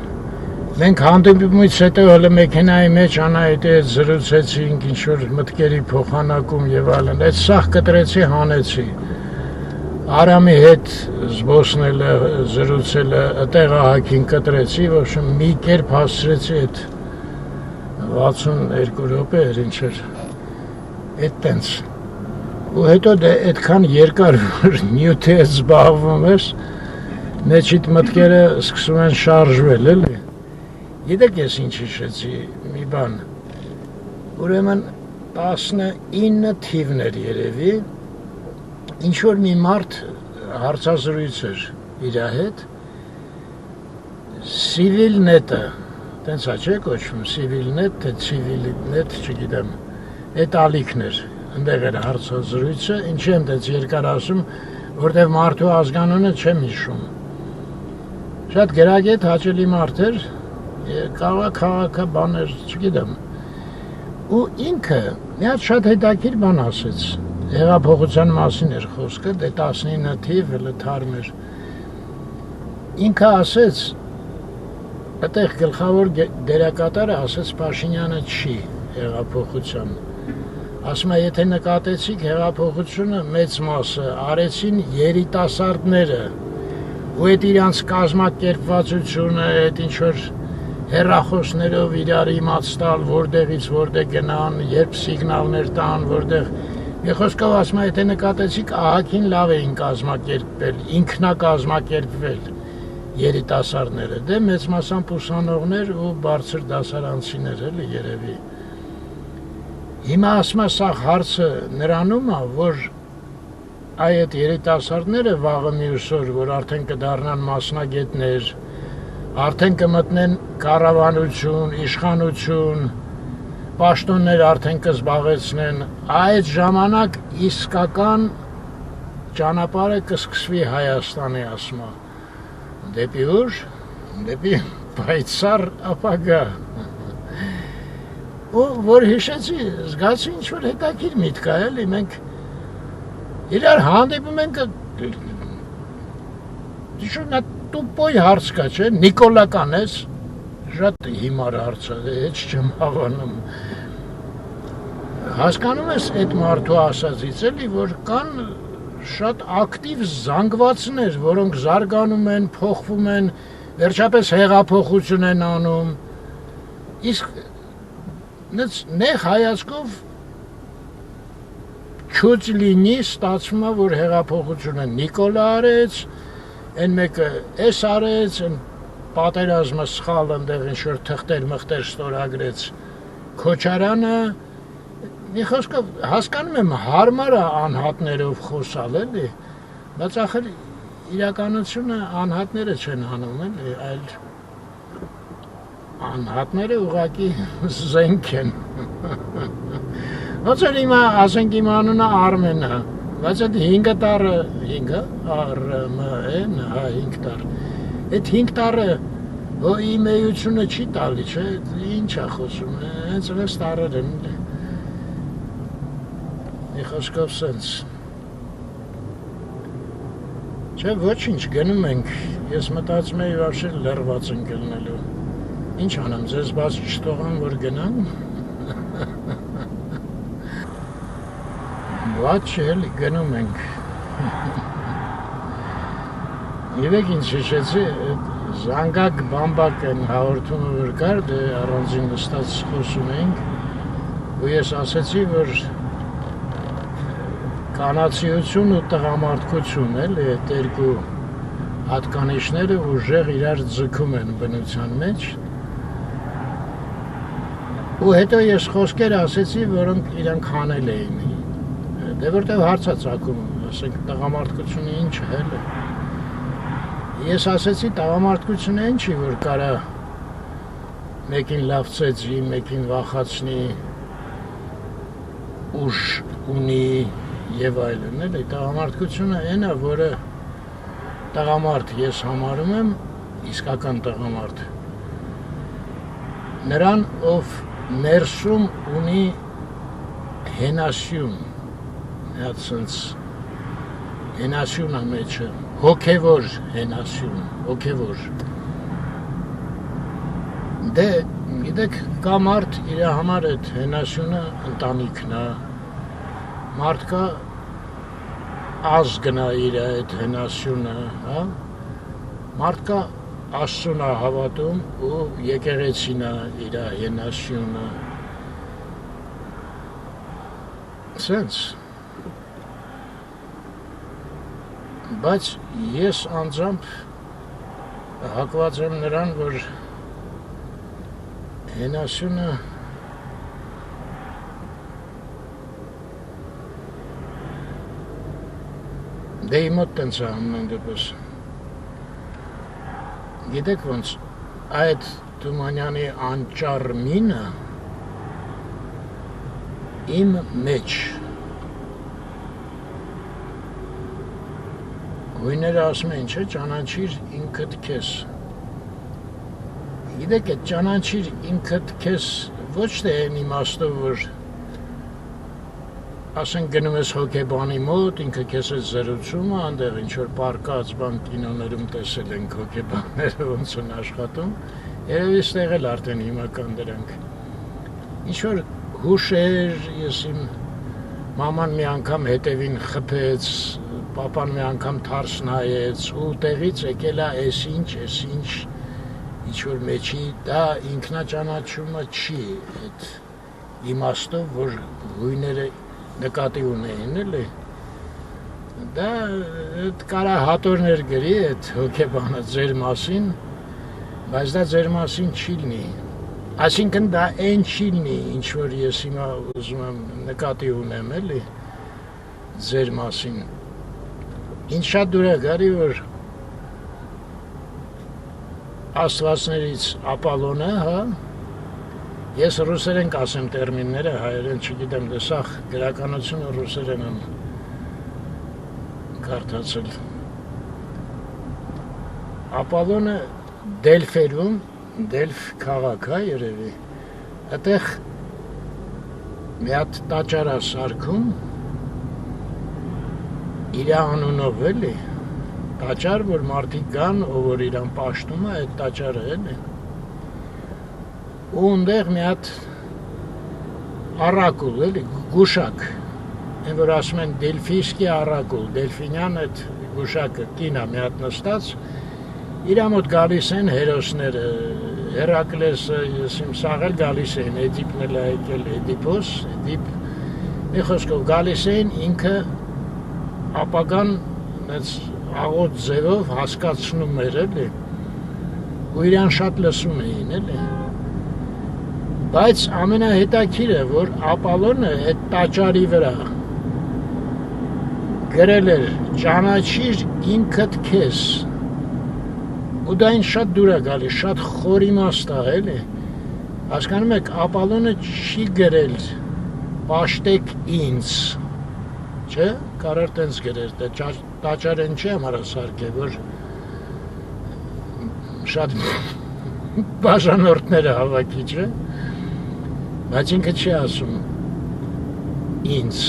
մենք հանդիպումից հետո հələ մեքենայի մեջ Անահիտի հետ զրուցեցինք ինչ-որ մտքերի փոխանակում եւ այլն այդ սաղ կտրեցի հանեցի Արամի հետ զբոսնելը, զրուցելը, այդտեղ ահագին կտրեցի, ոչ մի կերպ հասցրեցի այդ 62 րոպե էր ինչ էր, այդ տենց, ու հետո դե այդքան երկար, որ նյութի հետ զբաղվում ես, մեջիդ մտքերը սկսում են շարժվել, էլի, գիտեք ես ինչ հիշեցի, մի բան, ուրեմն 19 թիվն էր երևի, ինչ-որ մի մարդ հարցազրույց էր իր հետ Civilnet-ը տենց է չէ կոչվում Civilnet, թե Civilnet, չգիտեմ այդ ալիքն էր ընդեղ էր հարցազրույցը ինչի եմ տենց երկար ասում որտեղ մարդու ազգանունը չեմ հիշում շատ գրագետ հաճելի մարդ էր քաղաքը բաներ չգիտեմ ու ինքը մի հատ շատ հետաքրքիր բան ասեց Հեղափոխության մասին էր խոսքը, դե 19 թիվ հələ թարմ էր։ Ինքը ասեց, այդտեղ գլխավոր դերակատարը ասեց Փաշինյանը չի հեղափոխության։ Ասում է, եթե նկատեցիք հեղափոխությունը մեծ մասը արեցին երիտասարդները, ու այդ իրանց կազմակերպվածությունը, այդ ինչ-որ հեռախոսներով իրար իմացտալ, որտեղից որտեղ գնան, երբ սիգնալներ տան, որտեղ Մի խոսքով ասում է, եթե նկատեցիք ահագին լավ էին կազմակերպվել, ինքնակազմակերպվել երիտասարդները, դե մեծ մասամբ ուսանողներ ու բարձր դասարանցիներ էլի երևի։ Հիմա ասում է, սա հարցը նրանում է, որ այդ երիտասարդները վաղը մյուս օր, որ արդեն կդառնան մասնագետներ, արդեն կմտնեն կառավարություն, իշխանություն, պաշտոններ արդեն կզբաղեցնեն, այդ ժամանակ իսկական ճանապարհը կսկսվի Հայաստանի ասում է, դեպի ուր, դեպի պայծառ ապագա, ու որ հիշեցի, զգացի ինչ-որ հետաքրքիր միտք է, էլի, մենք իրար հանդիպում ենք, ինչ-որ տուպոյ հարց կա, չէ, Նիկոլական ես, շատ հիմար հարց է, հետ չեմ հավանում։ Հասկանում ես այդ մարդու ասածից էլի, որ կան շատ ակտիվ զանգվածներ, որոնք զարգանում են, փոխվում են, վերջապես հեղափոխություն են անում, իսկ նեղ հայացքով չուծ լինի ստացվում է, որ հեղափոխությունը Նիկոլա արեց, են մեկը էս արեց, պատերազմը սխալ ընդեղ ինչ-որ թղթեր-մղթեր ստորագրեց Քոչարյանը, մի խոսքով հասկանում եմ հարմար է անհատներով խոսալ էլի, Բայց ախր իրականությունը անհատները չեն անում, այլ անհատները ուղղակի զենք են։ Ոնց որ հիմա ասենք իմ անունը Արմենն է, բայց այդ 5 տարը 5-ը RM-ն, հա 5 տար։ Այդ 5 տարը իմ էությունը չի տալի, չէ՞, ինչ է խոսում, հենց այս տարեր են։ Մի խոսքով սենց։ Չէ, ոչինչ, գնում ենք, ես մտածում էի վարշել լրված ենք ելնելու։ Ինչ անեմ, ձեզ բաց չթողան, որ գնամ։ Ված չէ, էլի գնում ենք։ Եվեք ինչ հիշեցի, զանգակ բամբակ են հաղորդումը որ կար, դե առանձին նստած խոսում էինք, ու ես ասեցի, որ կանացիություն ու տղամարդկություն էլի, այդ երկու հատկանիշները ուժեղ իրար ձգում են բնության մեջ։ Ու հետո ես խոսքեր ասեցի, որոնք իրանք հանել էին։ Դե որտեղ հարցացակում, ասենք տղամարդկությունը ինչ է, հել է։ Ես ասեցի տղամարդկությունը ինչի, որ կարա մեկին լավ ծեծի, մեկին վախացնի, ուժ ունի եւ այլն, էլի տղամարդկությունը այն է, որը տղամարդ ես համարում եմ իսկական տղամարդ։ Նրան, ով ներսում ունի հենասյուն, այդ սենց հենասյուն ամեջը, հոգևոր հենասյուն, հոգևոր։ Դե, գիտեք, կա մարդ իր համար այդ հենասյունը ընտանիքն է, մարդ կա ազգն է իր այդ հենասյունը, հա, մարդ կա Աստծուն է հավատում ու եկեղեցին է իր հենասյունը։ Սենց։ Բայց ես անձամբ հակված եմ նրան, որ հենասյունը դե իմ մոտ տենց է ամեն դեպս։ Գիտեք ոնց, այդ Թումանյանի անճար մինը իմ մեջ հույները ասում են, չէ, ճանաչիր ինքդ քեզ։ Գիտեք, այդ ճանաչիր ինքդ քեզ ոչ թե այն իմաստով, որ ասենք գնում ես հոգեբանի մոտ, ինքը քեզ է զրուցում, այնտեղ ինչ որ պարկած բան կինոներում տեսել ենք հոգեբանները ոնց են աշխատում, երևի ստեղ էլ արդեն հիմական դրանք։ Ինչ որ հուշեր, ես իմ մաման մի անգամ հետևին խփեց, պապան մի անգամ թարս նայեց, ու տեղից եկել է էս ինչ որ մեջի, դա ինքնաճանաչումը չի, այդ իմաստով, որ հույները նկատի ունեին, էլի։ Դա կարա հատորներ գրի այդ հոգեբանը ձեր մասին, բայց դա ձեր մասին չի լինի։ Այսինքն դա այն չի լինի, ինչ որ ես հիմա ուզում եմ նկատի ունեմ, էլի, ձեր մասին։ Ինչ շատ դուր է գարի, որ աստվածներից Ապոլոնը, հա, ես ռուսերեն կասեմ տերմինները, հայերեն չգիտեմ, դե սաղ գրականությունը ռուսերեն եմ կարդացել։ Ապոլոնը Դելֆերում, Դելֆ քաղաք է երևի, այդտեղ մի հատ տաճար է սարքում, իր անունով էլի, տաճար, որ մարդիկ գան, ով որ իրան պաշտում է, այդ տաճարը էլի։ Ու ընդեղ մի հատ առակուլ, էլի, գուշակ, այն որ ասում են Դելֆիստի առակուլ, Դելֆինյան այդ գուշակը կինա մի հատ նստած, իր մոտ գալիս են հերոսները, Հերակլեսը, ես իմ սաղել գալիս են, Էդիպն էլ է եկել, Էդիպոս, Էդիպ, մի խոսքով գալիս են, ինքը ապագան աղոտ ձևով հասկացնում էր, էլի, ու իրան շատ լսում էին, էլի։ Բայց ամենահետաքրքիրը, որ Ապոլոնը այդ տաճարի վրա գրել էր ճանաչիր ինքդ քեզ։ Ու դա ինձ շատ դուր է գալիս, շատ խոր իմաստ է, էլի։ Հասկանում եք, Ապոլոնը չի գրել պաշտեք ինձ, չէ՞, կարար տենց գրեր, դա տաճարեն չի համարասարք է, որ շատ բաժանորդները հավաքի, չէ՞, բայց ինքը չի ասում ինձ,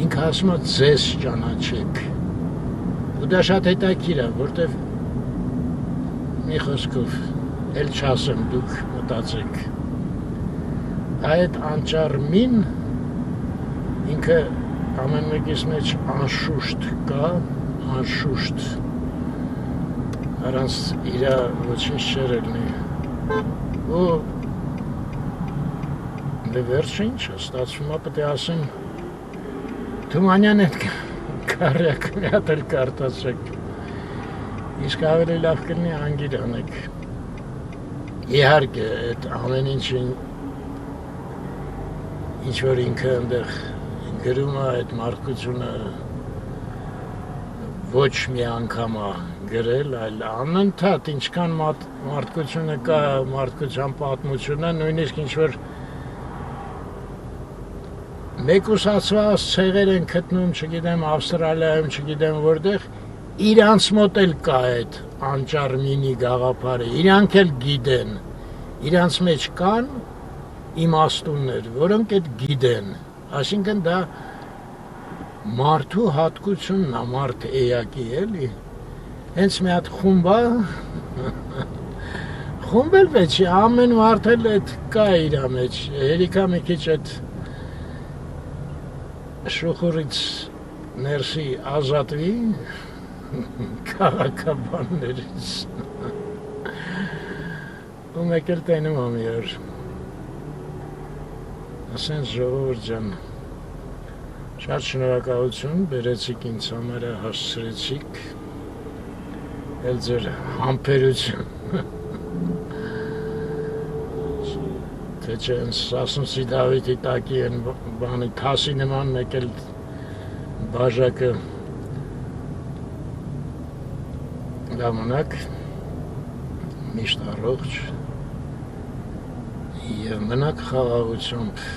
ինքը ասում է ձեզ ճանաչեք, ու դա շատ հետաքրքիր է, որտեվ մի խոսքով էլ չասեմ դուք մտածեք, այդ անճարմին ինքը ամեն մեկիս մեջ անշուշտ կա, անշուշտ, առանց իրա ոչինչ չէր ելնի, ու դե վերջը ինչ է, ստացվում է պետք է ասեմ, Թումանյան հետ կարյակ մի հատ էլ կարտացեք, իսկ ավելի լավ կլինի անգիր անեք, իհարկե, այդ ամեն ինչին, ինչ որ ինքը ընդեղ գրում է այդ մարդկությունը ոչ մի անգամ է գրել, այլ անընդհատ ինչքան մարդկությունը կա, մարդկության պատմությունը, նույնիսկ ինչ որ մեկուսացված ցեղեր են գտնում, չգիտեմ, Ավստրալիայում, չգիտեմ որտեղ, իրանց մոտ էլ կա այդ անճարմինի գաղափարը, իրանք էլ գիտեն, իրանց մեջ կան իմաստուններ, որոնք այդ գիտեն, այսինքն դա մարդու հատկությունն է, մարդ էակի, էլի, հենց մի հատ խումբ է, խումբ էլ պետք չի, ամեն մարդ էլ այդ կա իր մեջ, երիքա մի քիչ այդ շուխուրից ներսի ազատվի, քաղաքաբաններից, ու մեկ էլ տենում է մի օր, ասենց ժողովուրդ ջան, շատ շնորհակալություն, բերեցիք ինձ համարը, հասցրեցիք, էլ ձեր համբերություն, թե չէ Սասունցի Դավիթի տակի են բանի թասի նման մեկ էլ բաժակը լավ մնաք, միշտ առողջ և մնաք խաղաղությամբ